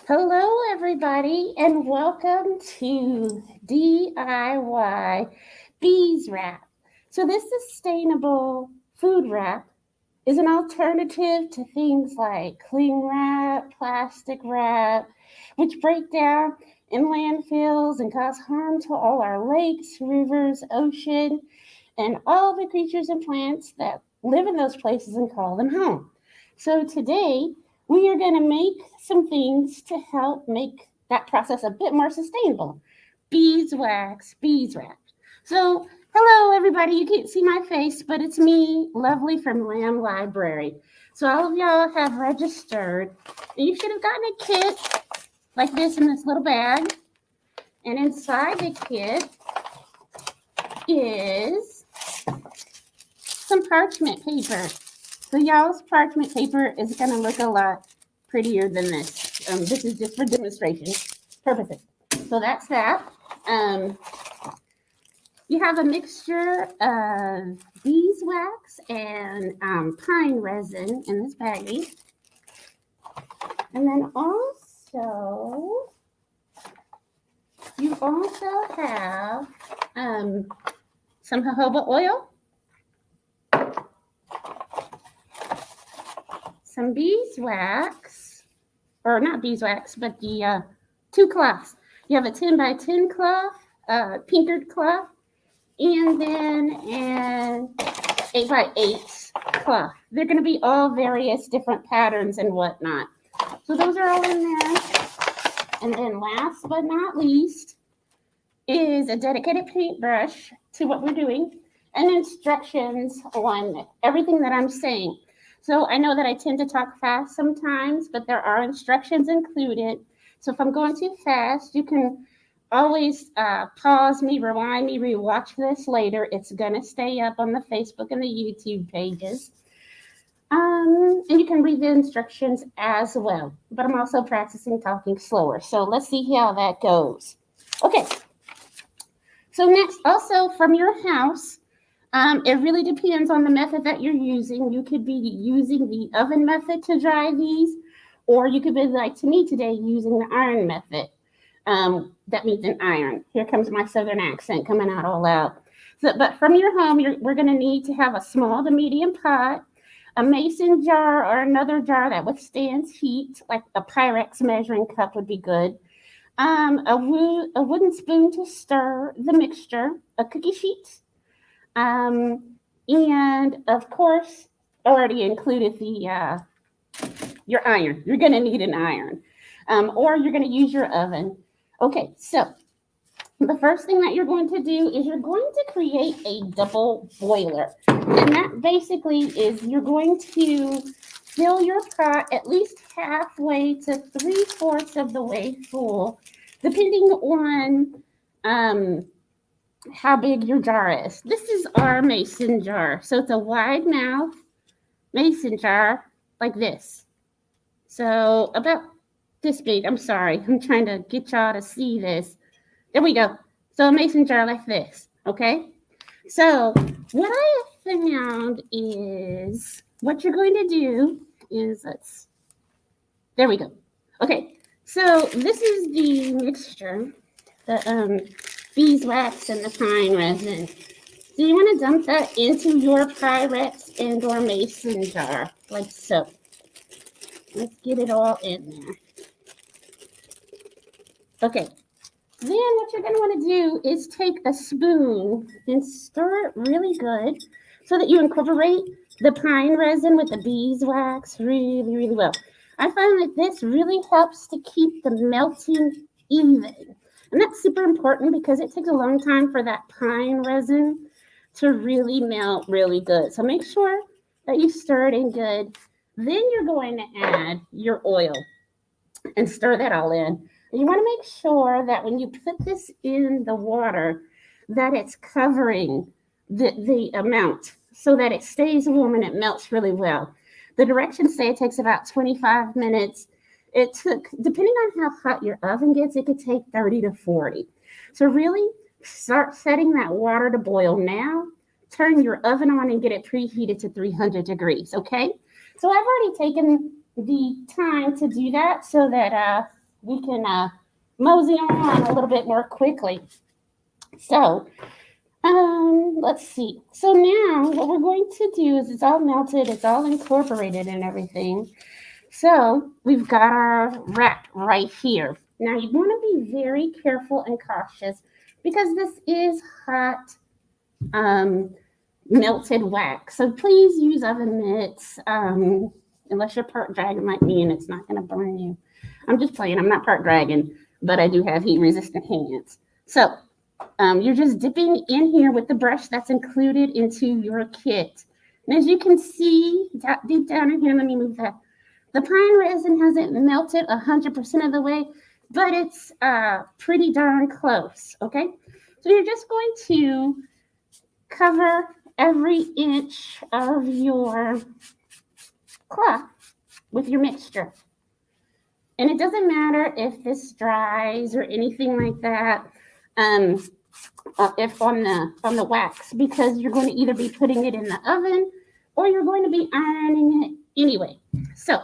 Hello, everybody, and welcome to DIY Bees Wrap. So, this sustainable food wrap is an alternative to things like cling wrap, plastic wrap, which break down in landfills and cause harm to all our lakes, rivers, ocean, and all the creatures and plants that live in those places and call them home. So today we are going to make some things to help make that process a bit more sustainable. Beeswax, beeswax. So hello everybody, you can't see my face, but it's me, Lovely from Lamb Library. So all of y'all have registered. You should have gotten a kit like this in this little bag. And inside the kit is some parchment paper. So y'all's parchment paper is going to look a lot prettier than this. This is just for demonstration purposes. So that's that. You have a mixture of beeswax and pine resin in this baggie. And then also, you also have some jojoba oil, some beeswax, or not beeswax, but the two cloths. You have a 10 by 10 cloth, pinkered cloth, and then an 8 by 8 cloth. They're going to be all various different patterns and whatnot. So those are all in there. And then last but not least is a dedicated paintbrush to what we're doing and instructions on everything that I'm saying. So I know that I tend to talk fast sometimes, but there are instructions included. So if I'm going too fast, you can always pause me, rewind me, rewatch this later. It's going to stay up on the Facebook and the YouTube pages. And you can read the instructions as well. But I'm also practicing talking slower. So let's see how that goes. Okay. So next, also from your house, it really depends on the method that you're using. You could be using the oven method to dry these, or you could be like to me today using the iron method. That means an iron. Here comes my southern accent coming out all out. So, but from your home, we're going to need to have a small to medium pot, a mason jar or another jar that withstands heat, like a Pyrex measuring cup would be good. A wooden spoon to stir the mixture, a cookie sheet, and of course, already included the your iron. You're going to need an iron, or you're going to use your oven. Okay, so the first thing that you're going to do is you're going to create a double boiler, and that basically is you're going to fill your pot at least halfway to 3/4 of the way full, depending on how big your jar is. This is our mason jar. So it's a wide mouth mason jar like this. So about this big. I'm sorry. I'm trying to get y'all to see this. There we go. So a mason jar like this. Okay. So what I have found is what you're going to do is there we go. Okay. So this is the mixture, the beeswax and the pine resin. So you want to dump that into your Pyrex and or mason jar, like so. Let's get it all in there. Okay. Then what you're going to want to do is take a spoon and stir it really good so that you incorporate the pine resin with the beeswax really, really well. I find that this really helps to keep the melting even. And that's super important because it takes a long time for that pine resin to really melt really good. So make sure that you stir it in good. Then you're going to add your oil and stir that all in. And you want to make sure that when you put this in the water, that it's covering the amount so that it stays warm and it melts really well. The directions say it takes about 25 minutes. It took, depending on how hot your oven gets, it could take 30 to 40. So really start setting that water to boil now. Turn your oven on and get it preheated to 300 degrees, okay? So I've already taken the time to do that so that we can mosey on a little bit more quickly. So, let's see. So now what we're going to do is it's all melted, it's all incorporated and everything. So we've got our wrap right here. Now you want to be very careful and cautious because this is hot melted wax. So please use oven mitts unless you're part dragon like me and it's not going to burn you. I'm just playing. I'm not part dragon, but I do have heat resistant hands. So you're just dipping in here with the brush that's included into your kit. And as you can see, deep down in here, let me move that. The pine resin hasn't melted 100% of the way, but it's pretty darn close, okay? So you're just going to cover every inch of your cloth with your mixture. And it doesn't matter if this dries or anything like that, if on the wax, because you're going to either be putting it in the oven or you're going to be ironing it anyway. So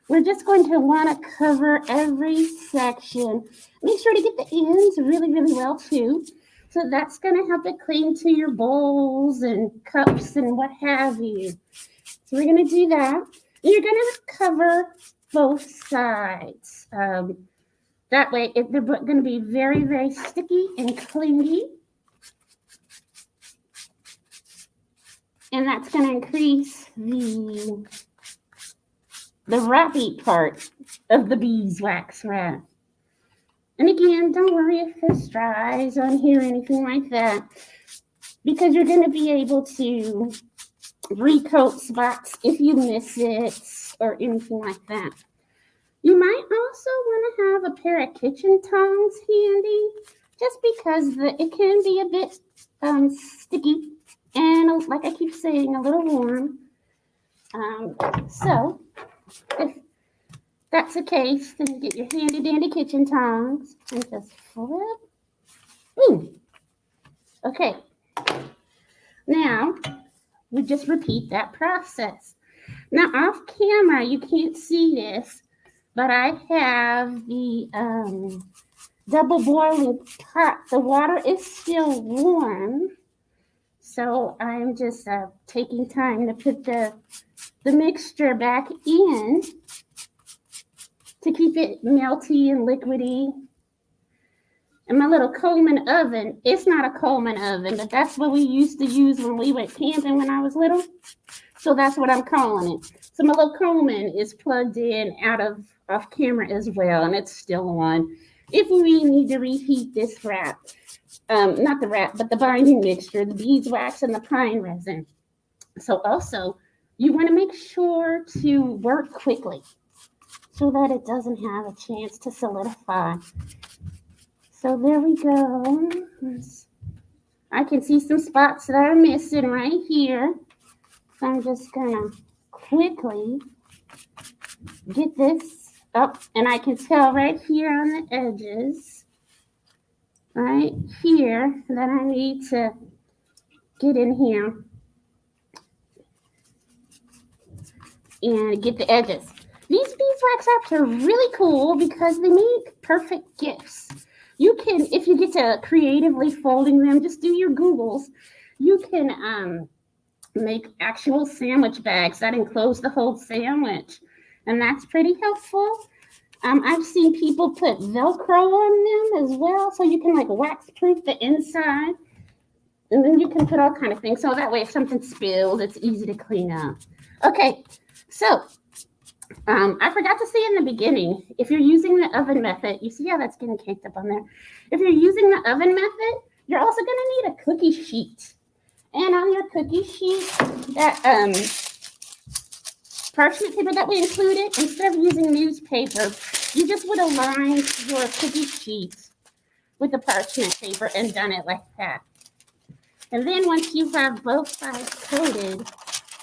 we're just going to want to cover every section. Make sure to get the ends really, really well too. So that's going to help it cling to your bowls and cups and what have you. So we're going to do that. And you're going to cover both sides. That way they're going to be very, very sticky and clingy. And that's going to increase the wrappy part of the beeswax wrap. And again, don't worry if this dries on here or anything like that, because you're going to be able to recoat spots if you miss it or anything like that. You might also want to have a pair of kitchen tongs handy, just because it can be a bit sticky and, like I keep saying, a little warm. So if that's the case, then you get your handy dandy kitchen tongs and just flip. Ooh. Okay. Now we just repeat that process. Now off camera, you can't see this, but I have the double boiling pot. The water is still warm, so I'm just taking time to put the mixture back in to keep it melty and liquidy. And my little Coleman oven, it's not a Coleman oven, but that's what we used to use when we went camping when I was little. So that's what I'm calling it. So my little Coleman is plugged in off camera as well, and it's still on. If we need to reheat this wrap, not the wrap, but the binding mixture, the beeswax and the pine resin. So also, you want to make sure to work quickly so that it doesn't have a chance to solidify. So there we go. I can see some spots that are missing right here. So I'm just gonna quickly get this up, and I can tell right here on the edges, right here, that I need to get in here and get the edges. These beeswax wraps are really cool because they make perfect gifts. You can, if you get to creatively folding them, just do your Googles. You can make actual sandwich bags that enclose the whole sandwich, and that's pretty helpful. I've seen people put Velcro on them as well, so you can like wax proof the inside, and then you can put all kind of things. So that way, if something spills, it's easy to clean up. Okay, so I forgot to say in the beginning, if you're using the oven method, you see how that's getting caked up on there? If you're using the oven method, you're also going to need a cookie sheet. And on your cookie sheet, that parchment paper that we included, instead of using newspaper, you just would have lined your cookie sheet with the parchment paper and done it like that. And then once you have both sides coated,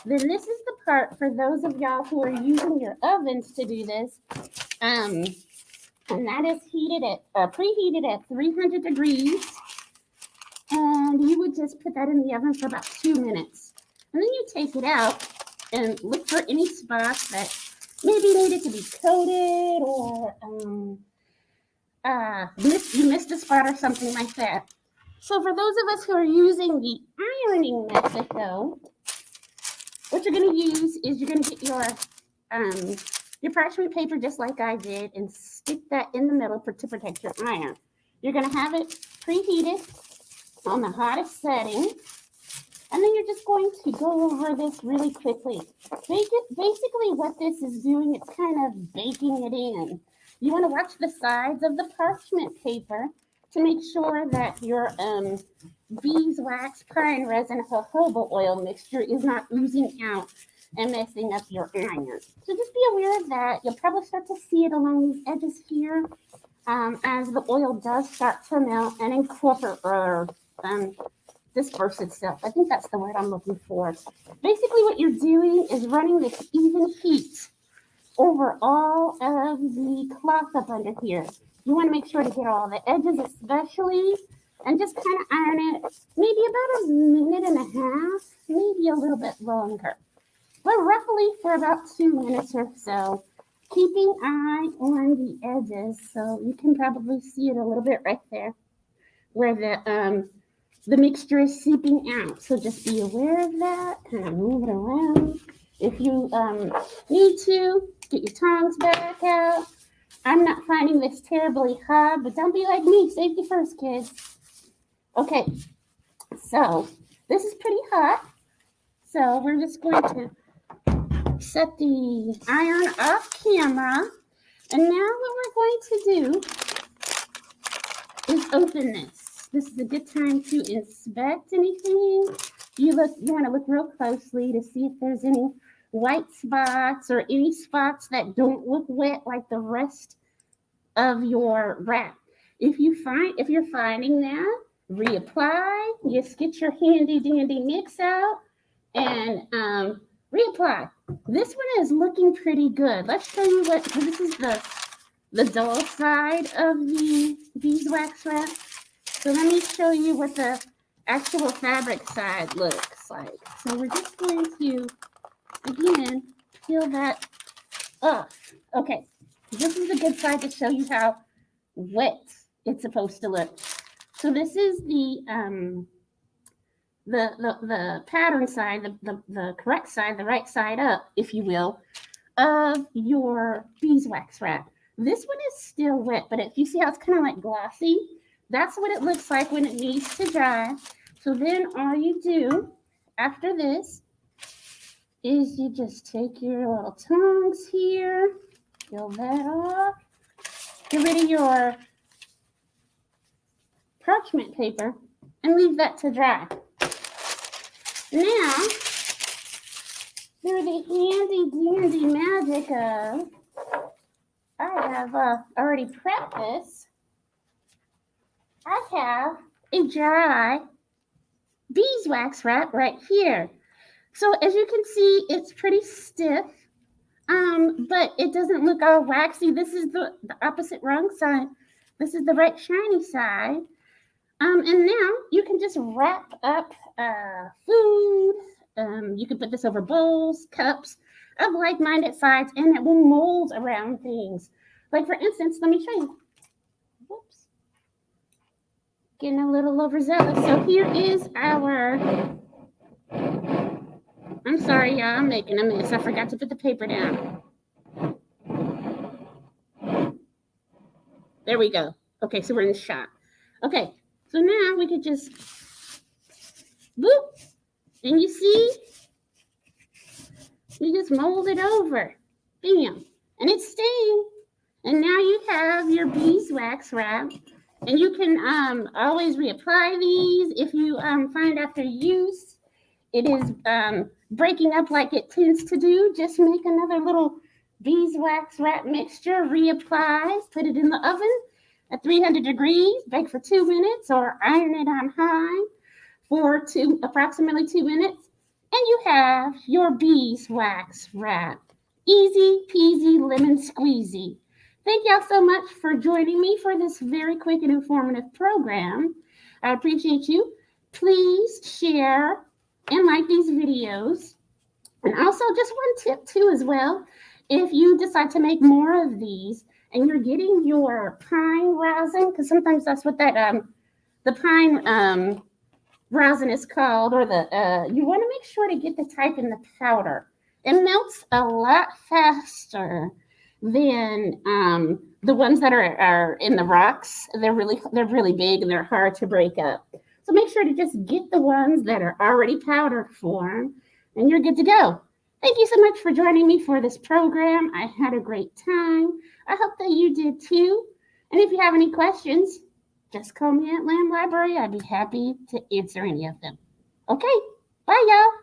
then this is the part for those of y'all who are using your ovens to do this. And that is preheated at 300 degrees. And you would just put that in the oven for about 2 minutes. And then you take it out and look for any spots that maybe needed to be coated or you missed a spot or something like that. So for those of us who are using the ironing method, though, what you're going to use is you're going to get your parchment paper just like I did and stick that in the middle to protect your iron. You're going to have it preheated on the hottest setting, and then you're just going to go over this really quickly. Basically what this is doing, it's kind of baking it in. You want to watch the sides of the parchment paper to make sure that your beeswax, pine resin, jojoba oil mixture is not oozing out and messing up your iron. So just be aware of that. You'll probably start to see it along these edges here as the oil does start to melt and incorporate or disperse itself. I think that's the word I'm looking for. Basically what you're doing is running this even heat over all of the cloth up under here. You want to make sure to get all the edges especially, and just kind of iron it maybe about a minute and a half, maybe a little bit longer, but roughly for about 2 minutes or so, keeping eye on the edges. So you can probably see it a little bit right there where the mixture is seeping out. So just be aware of that, kind of move it around. If you need to, get your tongs back out. I'm not finding this terribly hard, but don't be like me. Safety first, kids. Okay, so this is pretty hot. So we're just going to set the iron off camera. And now what we're going to do is open this. This is a good time to inspect anything. You want to look real closely to see if there's any white spots or any spots that don't look wet like the rest of your wrap. If you're finding that, reapply. Just get your handy dandy mix out and reapply. This one is looking pretty good. Let's show you what this is the dull side of the beeswax wrap. So let me show you what the actual fabric side looks like. So we're just going to again peel that off. Okay, this is the good side to show you how wet it's supposed to look. So this is the pattern side, the correct side, the right side up, if you will, of your beeswax wrap. This one is still wet, but if you see how it's kind of like glossy, that's what it looks like when it needs to dry. So then all you do after this is you just take your little tongs here, peel that off, get rid of your parchment paper, and leave that to dry. Now, through the handy dandy magic of, I have already prepped this. I have a dry beeswax wrap right here. So as you can see, it's pretty stiff, but it doesn't look all waxy. This is the opposite wrong side. This is the right shiny side. And now you can just wrap up food. You can put this over bowls, cups of like-minded sides, and it will mold around things. Like for instance, let me show you. Whoops. Getting a little overzealous. So here is our, I'm sorry, y'all, I'm making a mess. I forgot to put the paper down. There we go. Okay, so we're in the shot. Okay, so now we could just, boop, and you see, you just mold it over. Bam. And it's staying. And now you have your beeswax wrap. And you can always reapply these. If you find after use it is breaking up like it tends to do, just make another little beeswax wrap mixture, reapply, put it in the oven at 300 degrees, bake for 2 minutes, or iron it on high for approximately 2 minutes, and you have your beeswax wrap. Easy peasy lemon squeezy. Thank y'all so much for joining me for this very quick and informative program. I appreciate you. Please share and like these videos. And also just one tip too as well. if you decide to make more of these and you're getting your pine rosin, because sometimes that's what the pine rosin is called, or you want to make sure to get the type in the powder. It melts a lot faster than the ones that are in the rocks. They're really big and they're hard to break up. So make sure to just get the ones that are already powdered form, and you're good to go. Thank you so much for joining me for this program. I had a great time. I hope that you did too. And if you have any questions, just call me at Lamb Library. I'd be happy to answer any of them. Okay, bye, y'all.